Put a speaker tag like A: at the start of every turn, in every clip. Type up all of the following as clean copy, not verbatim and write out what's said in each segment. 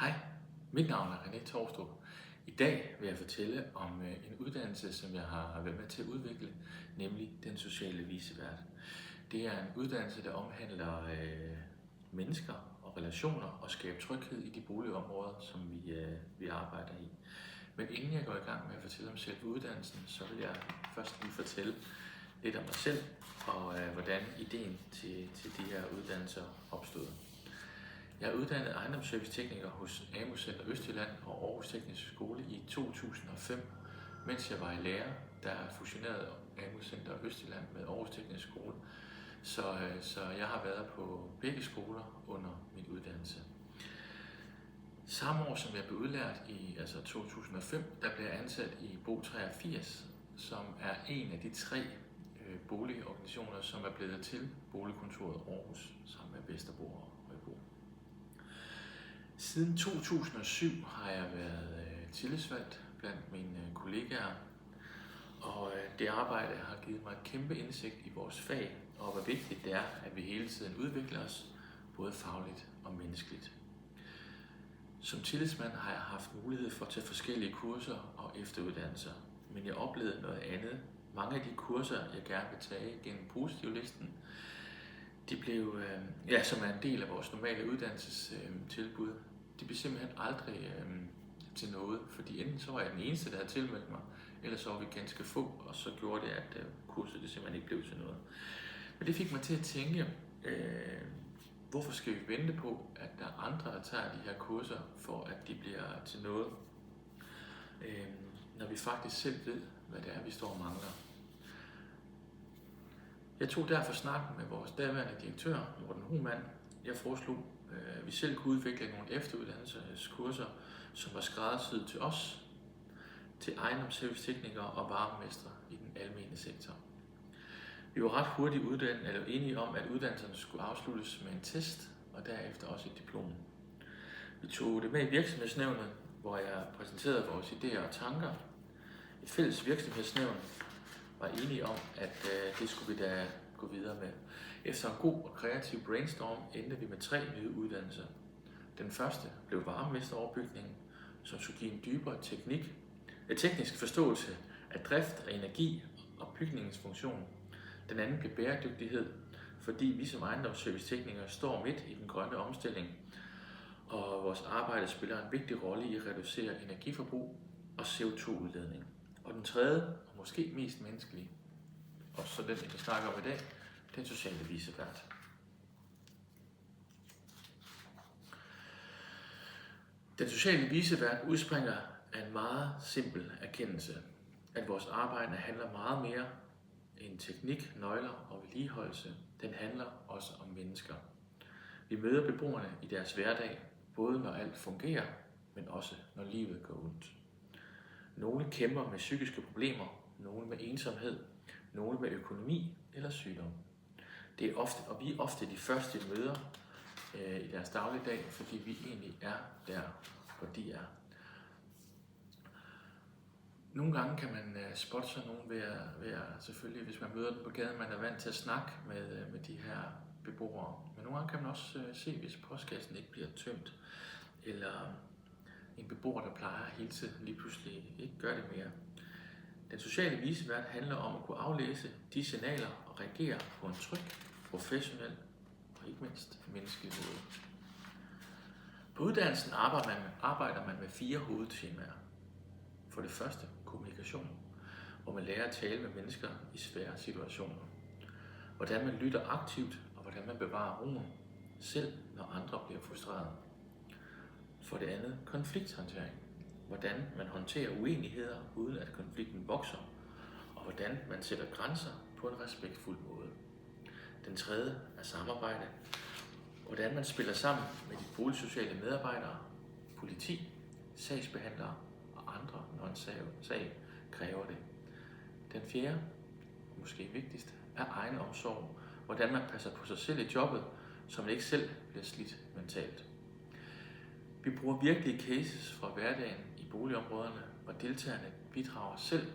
A: Hej, mit navn er René Torstrup. I dag vil jeg fortælle om en uddannelse, som jeg har været med til at udvikle, nemlig den sociale vicevært. Det er en uddannelse, der omhandler mennesker og relationer og skabe tryghed i de boligområder, som vi arbejder i. Men inden jeg går i gang med at fortælle om selve uddannelsen, så vil jeg først lige fortælle lidt om mig selv og hvordan ideen til de her uddannelser opstod. Jeg er uddannet ejendomsservicetekniker hos AMU Center Østjylland og Aarhus Tekniske Skole i 2005. Mens jeg var i lære, der fusionerede AMU Center Østjylland med Aarhus Tekniske Skole. Så jeg har været på begge skoler under min uddannelse. Samme år som jeg blev udlært i 2005, der blev jeg ansat i Bo 83, som er en af de tre boligorganisationer, som er blevet til Boligkontoret Aarhus sammen med Vesterbro og Højbro. Siden 2007 har jeg været tillidsvalgt blandt mine kollegaer, og det arbejde har givet mig et kæmpe indsigt i vores fag, og hvor vigtigt det er, at vi hele tiden udvikler os, både fagligt og menneskeligt. Som tillidsmand har jeg haft mulighed for at tage forskellige kurser og efteruddannelser, men jeg oplevede noget andet. Mange af de kurser, jeg gerne vil tage gennem positivlisten, de blev, som er en del af vores normale uddannelsestilbud, de blev simpelthen aldrig til noget, fordi enten så var jeg den eneste, der havde tilmeldt mig, eller så var vi ganske få, og så gjorde det, at kurset det simpelthen ikke blev til noget. Men det fik mig til at tænke, hvorfor skal vi vente på, at der er andre, der tager de her kurser, for at de bliver til noget, når vi faktisk selv ved, hvad det er, vi står og mangler. Jeg tog derfor snakken med vores daværende direktør, Morten Humann. Jeg foreslog, at vi selv kunne udvikle nogle efteruddannelseskurser, som var skræddersyet til os, til ejendomsserviceteknikere og varmemestre i den almene sektor. Vi var ret hurtigt enige om, at uddannelserne skulle afsluttes med en test, og derefter også et diplom. Vi tog det med i virksomhedsnævnet, hvor jeg præsenterede vores idéer og tanker. Et fælles virksomhedsnævn var enige om, at det skulle vi da gå videre med. Efter en god og kreativ brainstorm endte vi med 3 nye uddannelser. Den første blev varmemesteroverbygningen, som skulle give en dybere teknisk forståelse af drift og energi og bygningens funktion. Den anden blev bæredygtighed, fordi vi som ejendomsserviceteknikere står midt i den grønne omstilling, og vores arbejde spiller en vigtig rolle i at reducere energiforbrug og CO2-udledning. Og den tredje, og måske mest menneskelige, og så den, vi snakker om i dag, den sociale vicevært. Den sociale vicevært udspringer af en meget simpel erkendelse, at vores arbejde handler meget mere end teknik, nøgler og vedligeholdelse. Den handler også om mennesker. Vi møder beboerne i deres hverdag, både når alt fungerer, men også når livet går ondt. Nogle kæmper med psykiske problemer, nogle med ensomhed, nogle med økonomi eller sygdom. Vi er ofte de første, de møder i deres dagligdag, fordi vi egentlig er der, hvor de er. Nogle gange kan man spotte sig nogen ved at selvfølgelig, hvis man møder dem på gaden, man er vant til at snakke med de her beboere. Men nogle gange kan man også se, hvis postkassen ikke bliver tømt, eller en beboer, der plejer hele tiden lige pludselig ikke gør det mere. Den sociale vicevært handler om at kunne aflæse de signaler og reagere på en tryg, professionel og ikke mindst menneskelig måde. På uddannelsen arbejder man med 4 hovedtemaer. For det første kommunikation, hvor man lærer at tale med mennesker i svære situationer. Hvordan man lytter aktivt, og hvordan man bevarer roen, selv når andre bliver frustrerede. For det andet konflikthåndtering. Hvordan man håndterer uenigheder, uden at konflikten vokser, og hvordan man sætter grænser på en respektfuld måde. Den tredje er samarbejde. Hvordan man spiller sammen med de boligsociale medarbejdere, politi, sagsbehandlere og andre, når en sag kræver det. Den fjerde, og måske vigtigst, er egenomsorg. Hvordan man passer på sig selv i jobbet, så man ikke selv bliver slidt mentalt. Vi bruger virkelige cases fra hverdagen i boligområderne, og deltagerne bidrager selv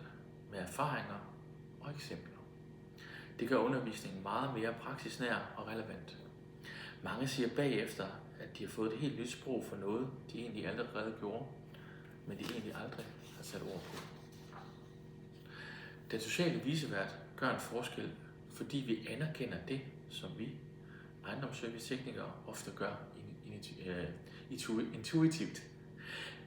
A: med erfaringer og eksempler. Det gør undervisningen meget mere praksisnær og relevant. Mange siger bagefter, at at de har fået et helt nyt sprog for noget, de egentlig allerede gjorde, men de egentlig aldrig har sat ord på. Den sociale vicevært gør en forskel, fordi vi anerkender det, som vi ejendomsserviceteknikere ofte gør intuitivt.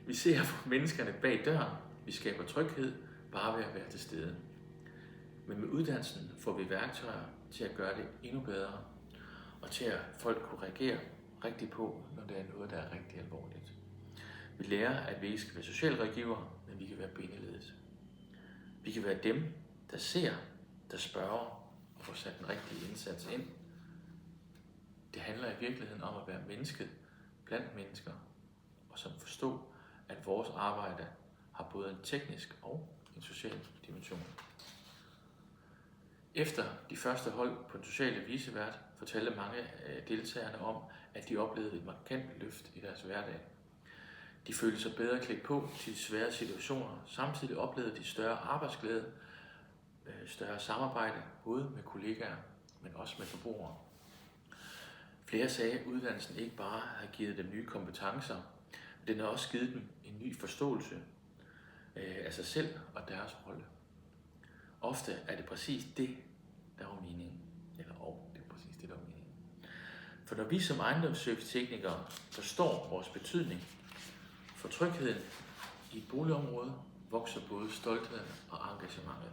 A: Vi ser på menneskerne bag døren, vi skaber tryghed bare ved at være til stede. Men med uddannelsen får vi værktøjer til at gøre det endnu bedre, og til at folk kunne reagere rigtigt på, når det er noget, der er rigtig alvorligt. Vi lærer, at vi ikke skal være socialrådgivere, men vi kan være bindeledet. Vi kan være dem, der ser, der spørger og får sat den rigtige indsats ind. Det handler i virkeligheden om at være mennesket blandt mennesker, og som forstå, at vores arbejde har både en teknisk og en social dimension. Efter de første hold på den sociale vicevært fortalte mange af deltagerne om, at de oplevede et markant løft i deres hverdag. De følte sig bedre klædt på til de svære situationer. Samtidig oplevede de større arbejdsglæde, større samarbejde, både med kollegaer, men også med beboere. Flere sagde, at uddannelsen ikke bare har givet dem nye kompetencer, men den har også givet dem en ny forståelse af sig selv og deres rolle. Ofte er det præcis det, der var meningen. Det er præcis det, der var meningen. For når vi som ejendomsserviceteknikere forstår vores betydning for trygheden i et boligområde, vokser både stoltheden og engagementet.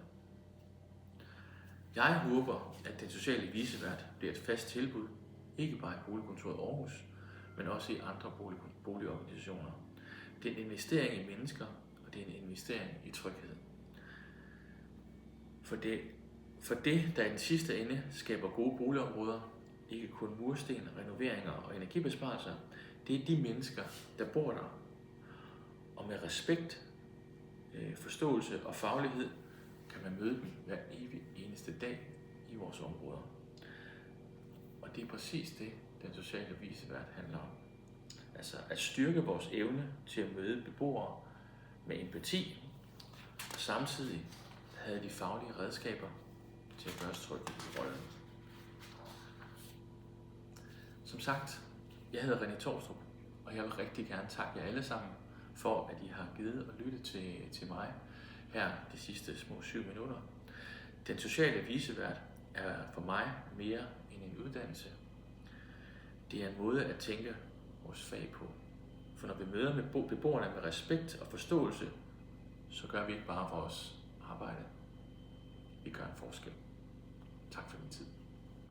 A: Jeg håber, at den sociale vicevært bliver et fast tilbud, ikke bare i boligkontoret Aarhus, men også i andre boligorganisationer. Det er en investering i mennesker, og det er en investering i tryghed. For det, der i den sidste ende skaber gode boligområder, ikke kun mursten, renoveringer og energibesparelser, det er de mennesker, der bor der. Og med respekt, forståelse og faglighed kan man møde dem hver evig eneste dag i vores områder. Og det er præcis det, den sociale vicevært handler om. Altså at styrke vores evne til at møde beboere med empati, og samtidig havde de faglige redskaber til at gøre os trygge i rollen. Som sagt, jeg hedder René Torstrup, og jeg vil rigtig gerne takke jer alle sammen for, at I har givet og lyttet til mig her de sidste små 7 minutter. Den sociale vicevært er for mig mere end en uddannelse. Det er en måde at tænke vores fag på. For når vi møder med beboerne med respekt og forståelse, så gør vi ikke bare vores arbejde. Vi gør en forskel. Tak for din tid.